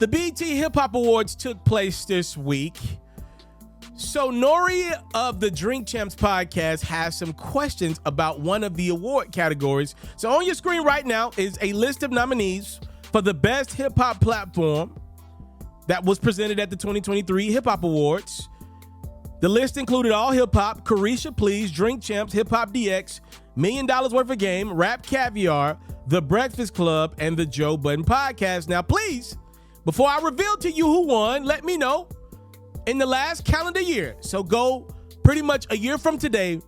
The BET Hip Hop Awards took place this week. So NORE of the Drink Champs podcast has some questions about one of the award categories. So on your screen right now is a list of nominees for the best hip hop platform that was presented at the 2023 Hip Hop Awards. The list included All Hip Hop, Carisha Please, Drink Champs, Hip Hop DX, $1 Million Worth of Game, Rap Caviar, The Breakfast Club, and The Joe Budden Podcast. Now, please, before I reveal to you who won, let me know in the last calendar year. So go pretty much a year from today,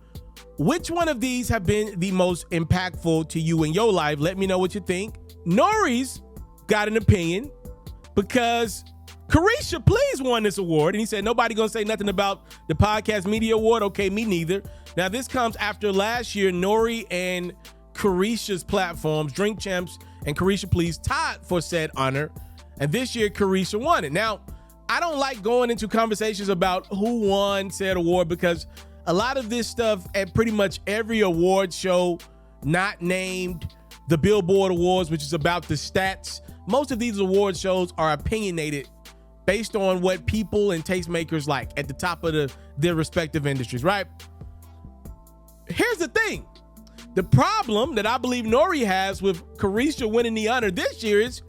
which one of these have been the most impactful to you in your life? Let me know what you think. NORE's got an opinion because Carisha Please won this award, and he said nobody gonna say nothing about the Podcast Media Award. Okay, me neither. Now this comes after last year, NORE and Carisha's platforms, Drink Champs and Carisha Please, tied for said honor, and this year Carisha won it. Now, I don't like going into conversations about who won said award because a lot of this stuff at pretty much every award show not named the Billboard Awards, which is about the stats. Most of these award shows are opinionated based on what people and tastemakers like at the top of their respective industries, right? Here's the thing. The problem that I believe NORE has with Carisha winning the honor this year is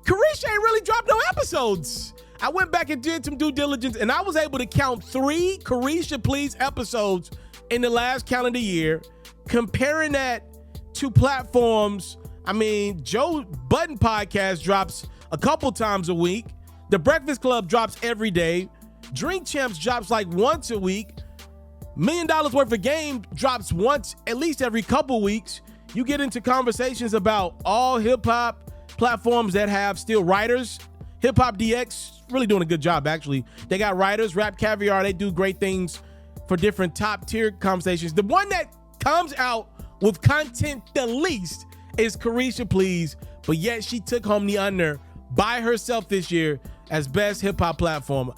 Carisha ain't really dropped no episodes. I went back and did some due diligence, and I was able to count 3 Carisha Please episodes in the last calendar year. Comparing that to platforms, I mean, Joe Budden Podcast drops a couple times a week. The Breakfast Club drops every day. Drink Champs drops like once a week. $1 Million Worth of Game drops once, at least every couple weeks. You get into conversations about all hip hop platforms that have still writers. Hip Hop DX really doing a good job, actually. They got writers. Rap Caviar, they do great things for different top tier conversations. The one that comes out with content the least is Carisha Please, but yet she took home the honor by herself this year as best hip hop platform.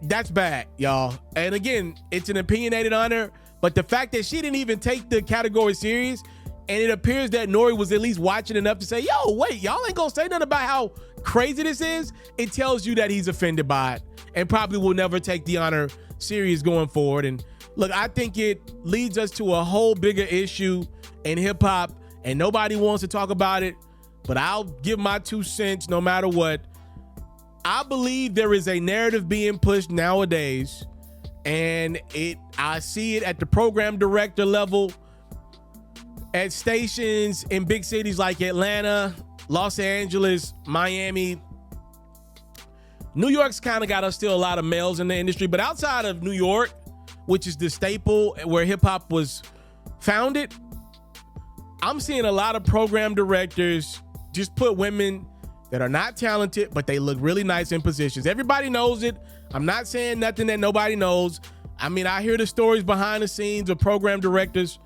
That's bad, y'all. And again, it's an opinionated honor, but the fact that she didn't even take the category serious, and it appears that NORE was at least watching enough to say, yo, wait, y'all ain't gonna say nothing about how crazy this is. It tells you that he's offended by it and probably will never take the honor serious going forward. And look, I think it leads us to a whole bigger issue in hip hop, and nobody wants to talk about it, but I'll give my 2 cents no matter what. I believe there is a narrative being pushed nowadays, and I see it at the program director level, at stations in big cities like Atlanta, Los Angeles, Miami. New York's kind of got still a lot of males in the industry, but outside of New York, which is the staple where hip hop was founded, I'm seeing a lot of program directors just put women that are not talented, but they look really nice in positions. Everybody knows it. I'm not saying nothing that nobody knows. I mean, I hear the stories behind the scenes of program directors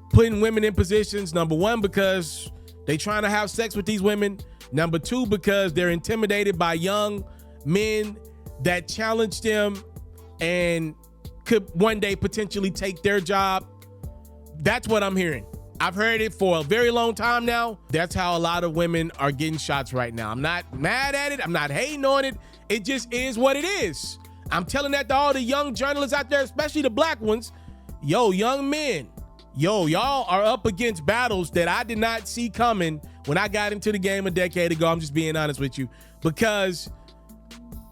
putting women in positions. Number 1, because they trying to have sex with these women. Number 2, because they're intimidated by young men that challenge them and could one day potentially take their job. That's what I'm hearing. I've heard it for a very long time now. That's how a lot of women are getting shots right now. I'm not mad at it. I'm not hating on it. It just is what it is. I'm telling that to all the young journalists out there, especially the black ones. Yo, young men, yo, y'all are up against battles that I did not see coming when I got into the game a decade ago. I'm just being honest with you, because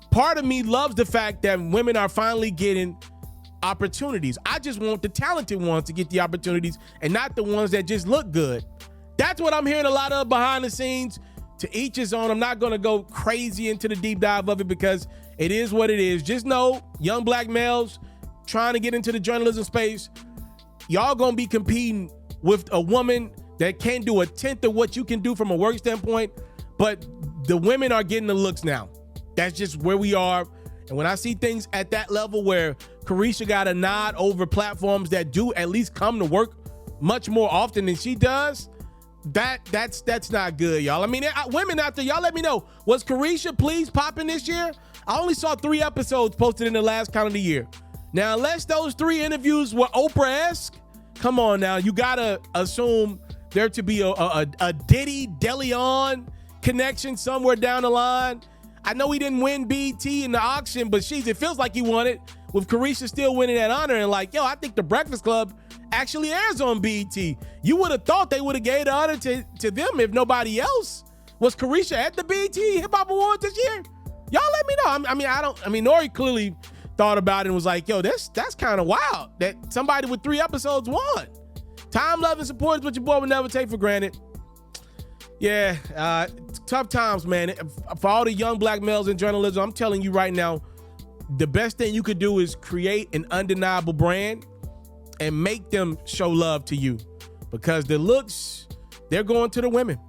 part of me loves the fact that women are finally getting opportunities. I just want the talented ones to get the opportunities and not the ones that just look good. That's what I'm hearing a lot of behind the scenes. To each his own. I'm not going to go crazy into the deep dive of it because it is what it is. Just know, young black males trying to get into the journalism space, y'all going to be competing with a woman that can't do a tenth of what you can do from a work standpoint, but the women are getting the looks now. That's just where we are. And when I see things at that level where Carisha got a nod over platforms that do at least come to work much more often than she does, that's not good, y'all. I mean, women out there, y'all let me know. Was Carisha Please popping this year? I only saw 3 episodes posted in the last calendar year. Now, unless those 3 interviews were Oprah-esque, come on now. You gotta assume there to be a Diddy, DeLeon connection somewhere down the line. I know he didn't win BET in the auction, but sheesh, it feels like he won it with Carisha still winning that honor. And like, yo, I think the Breakfast Club actually airs on BET. You would have thought they would have gave the honor to them if nobody else. Was Carisha at the BET Hip Hop Awards this year? Y'all let me know. I mean, NORE clearly thought about it and was like, yo, that's kind of wild that somebody with 3 episodes won. Time, love, and support is what your boy would never take for granted. Yeah, tough times, man. For all the young black males in journalism, I'm telling you right now, the best thing you could do is create an undeniable brand and make them show love to you, because the looks, they're going to the women.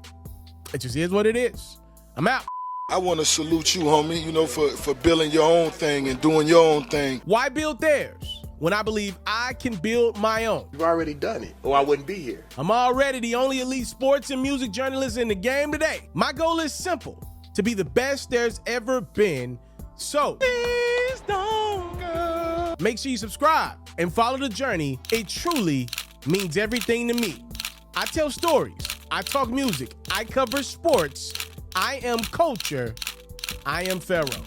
It just is what it is. I'm out. I want to salute you, homie, you know, for building your own thing and doing your own thing. Why build theirs when I believe I can build my own? You've already done it, or I wouldn't be here. I'm already the only elite sports and music journalist in the game today. My goal is simple: to be the best there's ever been. So please don't go. Make sure you subscribe and follow the journey. It truly means everything to me. I tell stories. I talk music. I cover sports. I am culture. I am Pharaoh.